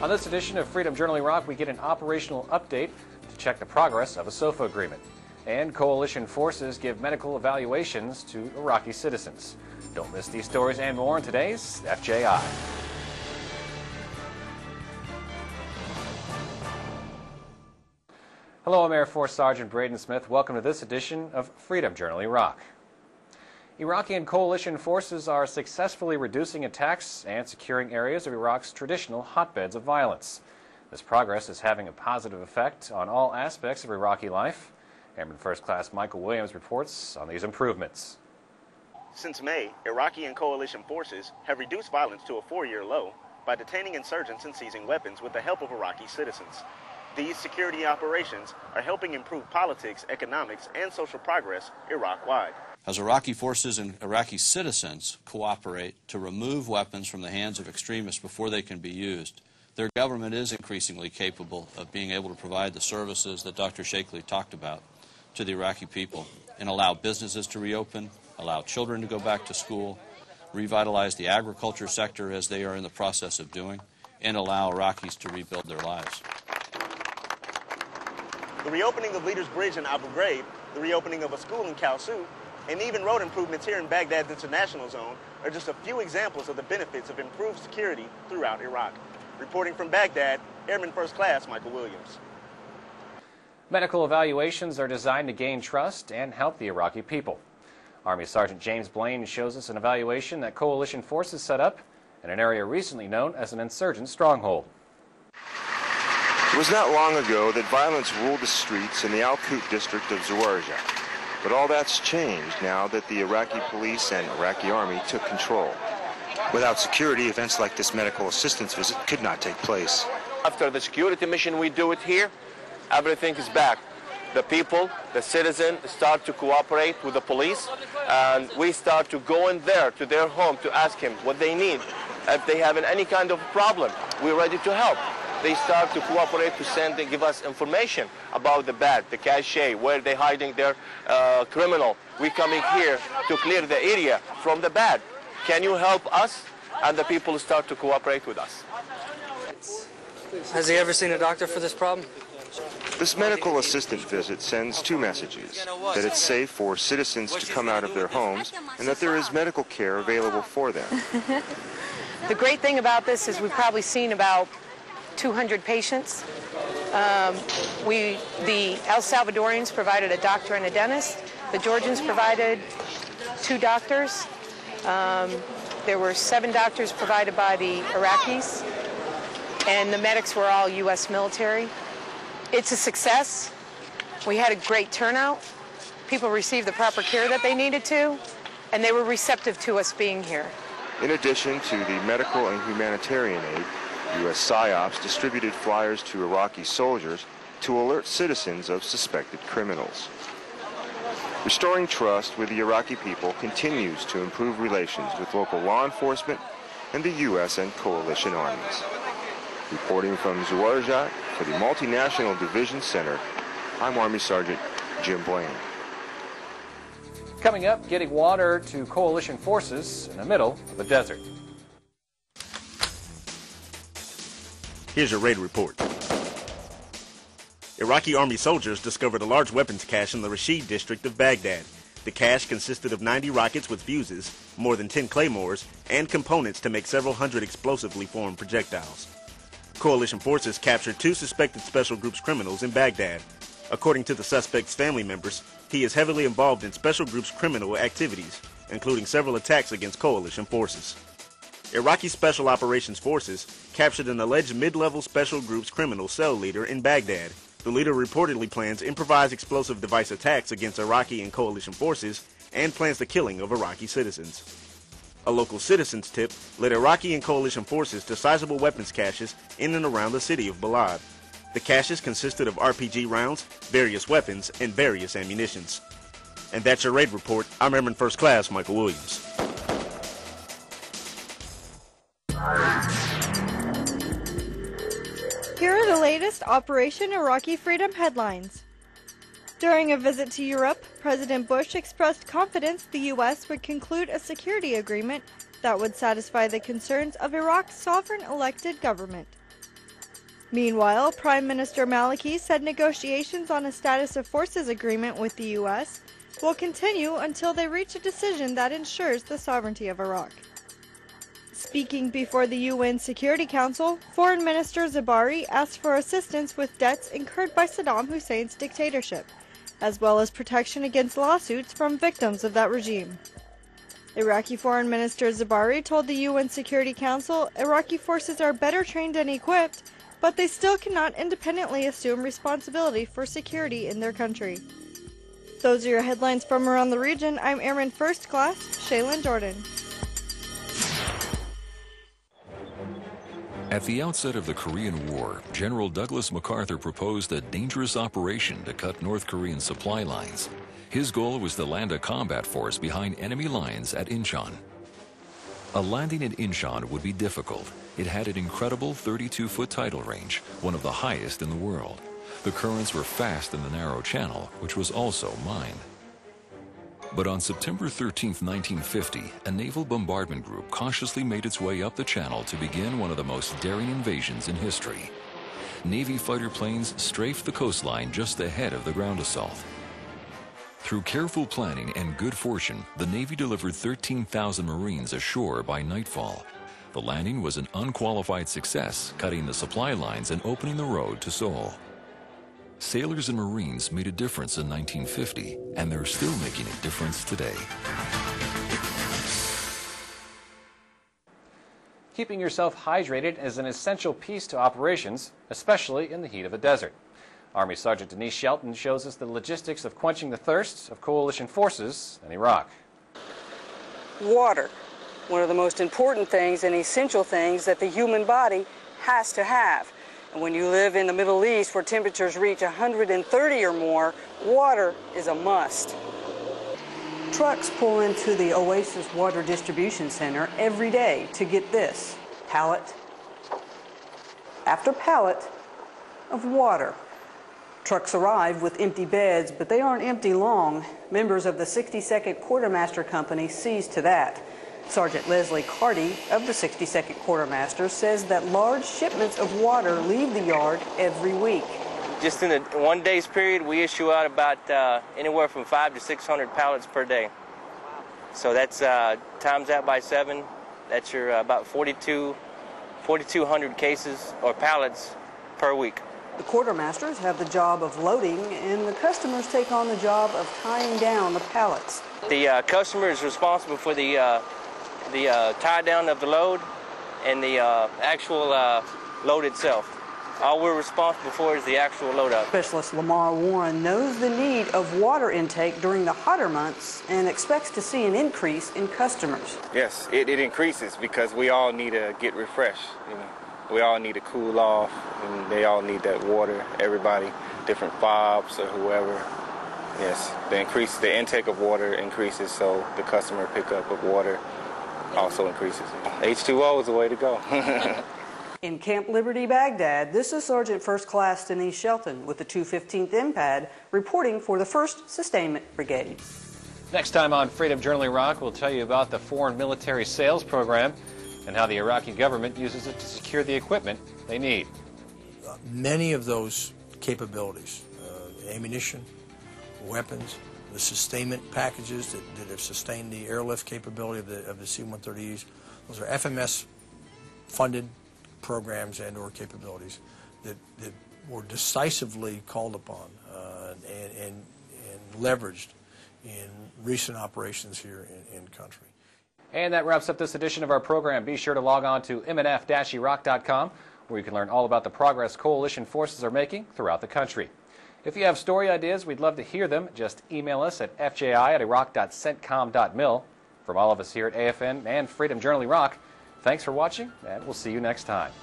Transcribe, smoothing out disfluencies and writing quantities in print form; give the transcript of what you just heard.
On this edition of Freedom Journal Iraq, we get an operational update to check the progress of a SOFA agreement. And coalition forces give medical evaluations to Iraqi citizens. Don't miss these stories and more in today's FJI. Hello, I'm Air Force Sergeant Braden Smith. Welcome to this edition of Freedom Journal Iraq. Iraqi and coalition forces are successfully reducing attacks and securing areas of Iraq's traditional hotbeds of violence. This progress is having a positive effect on all aspects of Iraqi life. Airman First Class Michael Williams reports on these improvements. Since May, Iraqi and coalition forces have reduced violence to a 4-year low by detaining insurgents and seizing weapons with the help of Iraqi citizens. These security operations are helping improve politics, economics, and social progress Iraq-wide. As Iraqi forces and Iraqi citizens cooperate to remove weapons from the hands of extremists before they can be used, their government is increasingly capable of being able to provide the services that Dr. Shakely talked about to the Iraqi people and allow businesses to reopen, allow children to go back to school, revitalize the agriculture sector as they are in the process of doing, and allow Iraqis to rebuild their lives. The reopening of Leaders Bridge in Abu Ghraib, the reopening of a school in Kalsu, and even road improvements here in Baghdad's international zone are just a few examples of the benefits of improved security throughout Iraq. Reporting from Baghdad, Airman First Class Michael Williams. Medical evaluations are designed to gain trust and help the Iraqi people. Army Sergeant James Blaine shows us an evaluation that coalition forces set up in an area recently known as an insurgent stronghold. It was not long ago that violence ruled the streets in the Al-Qut district of Zawarja. But all that's changed now that the Iraqi police and Iraqi army took control. Without security, events like this medical assistance visit could not take place. After the security mission we do it here, everything is back. The people, the citizens start to cooperate with the police, and we start to go in there to their home to ask him what they need. If they have any kind of problem, we're ready to help. They start to cooperate to send and give us information about the bad, the cache, where they're hiding their criminal. We're coming here to clear the area from the bad. Can you help us? And the people start to cooperate with us. Has he ever seen a doctor for this problem? This medical assistant visit sends two messages: that it's safe for citizens to come out of their homes and that there is medical care available for them. The great thing about this is we've probably seen about 200 patients. The El Salvadorians provided a doctor and a dentist. The Georgians provided 2 doctors. There were 7 doctors provided by the Iraqis, and the medics were all U.S. military. It's a success. We had a great turnout. People received the proper care that they needed to, and they were receptive to us being here. In addition to the medical and humanitarian aid, U.S. PSYOPs distributed flyers to Iraqi soldiers to alert citizens of suspected criminals. Restoring trust with the Iraqi people continues to improve relations with local law enforcement and the U.S. and coalition armies. Reporting from Zawarja for the Multinational Division Center, I'm Army Sergeant Jim Blaine. Coming up, getting water to coalition forces in the middle of the desert. Here's your raid report. Iraqi army soldiers discovered a large weapons cache in the Rashid district of Baghdad. The cache consisted of 90 rockets with fuses, more than 10 claymores, and components to make several hundred explosively formed projectiles. Coalition forces captured 2 suspected special groups criminals in Baghdad. According to the suspect's family members, he is heavily involved in special groups criminal activities, including several attacks against coalition forces. Iraqi Special Operations Forces captured an alleged mid-level special groups criminal cell leader in Baghdad. The leader reportedly plans improvised explosive device attacks against Iraqi and coalition forces and plans the killing of Iraqi citizens. A local citizen's tip led Iraqi and coalition forces to sizable weapons caches in and around the city of Balad. The caches consisted of RPG rounds, various weapons, and various ammunitions. And that's your raid report. I'm Airman First Class Michael Williams. Here are the latest Operation Iraqi Freedom headlines. During a visit to Europe, President Bush expressed confidence the U.S. would conclude a security agreement that would satisfy the concerns of Iraq's sovereign elected government. Meanwhile, Prime Minister Maliki said negotiations on a status of forces agreement with the U.S. will continue until they reach a decision that ensures the sovereignty of Iraq. Speaking before the UN Security Council, Foreign Minister Zabari asked for assistance with debts incurred by Saddam Hussein's dictatorship, as well as protection against lawsuits from victims of that regime. Iraqi Foreign Minister Zabari told the UN Security Council Iraqi forces are better trained and equipped, but they still cannot independently assume responsibility for security in their country. Those are your headlines from around the region. I'm Airman First Class Shaylin Jordan. At the outset of the Korean War, General Douglas MacArthur proposed a dangerous operation to cut North Korean supply lines. His goal was to land a combat force behind enemy lines at Incheon. A landing at Incheon would be difficult. It had an incredible 32-foot tidal range, one of the highest in the world. The currents were fast in the narrow channel, which was also mined. But on September 13, 1950, a naval bombardment group cautiously made its way up the channel to begin one of the most daring invasions in history. Navy fighter planes strafed the coastline just ahead of the ground assault. Through careful planning and good fortune, the Navy delivered 13,000 Marines ashore by nightfall. The landing was an unqualified success, cutting the supply lines and opening the road to Seoul. Sailors and Marines made a difference in 1950, and they're still making a difference today. Keeping yourself hydrated is an essential piece to operations, especially in the heat of a desert. Army Sergeant Denise Shelton shows us the logistics of quenching the thirsts of coalition forces in Iraq. Water, one of the most important things and essential things that the human body has to have. And when you live in the Middle East where temperatures reach 130 or more, water is a must. Trucks pull into the Oasis Water Distribution Center every day to get this, pallet after pallet of water. Trucks arrive with empty beds, but they aren't empty long. Members of the 62nd Quartermaster Company sees to that. Sergeant Leslie Carty of the 62nd Quartermaster says that large shipments of water leave the yard every week. Just in a 1 day's period, we issue out about anywhere from 500 to 600 pallets per day. So that's times that by 7. That's your about 4,200 cases or pallets per week. The quartermasters have the job of loading, and the customers take on the job of tying down the pallets. The customer is responsible for the tie down of the load and the actual load itself. All we're responsible for is the actual load up. Specialist Lamar Warren knows the need of water intake during the hotter months and expects to see an increase in customers. Yes, it increases because we all need to get refreshed. You know, we all need to cool off, and they all need that water. Everybody, different fobs or whoever. Yes, the intake of water increases, so the customer pickup of water also increases. H2O is the way to go. In Camp Liberty, Baghdad, this is Sergeant First Class Denise Shelton with the 215th MPAD reporting for the 1st Sustainment Brigade. Next time on Freedom Journal Iraq, we'll tell you about the Foreign Military Sales Program and how the Iraqi government uses it to secure the equipment they need. Many of those capabilities, ammunition, weapons, the sustainment packages that have sustained the airlift capability of the C-130Es, those are FMS-funded programs and or capabilities that were decisively called upon and leveraged in recent operations here in country. And that wraps up this edition of our program. Be sure to log on to mnf-iraq.com where you can learn all about the progress coalition forces are making throughout the country. If you have story ideas, we'd love to hear them. Just email us at fji@iraq.centcom.mil. From all of us here at AFN and Freedom Journal Iraq, thanks for watching, and we'll see you next time.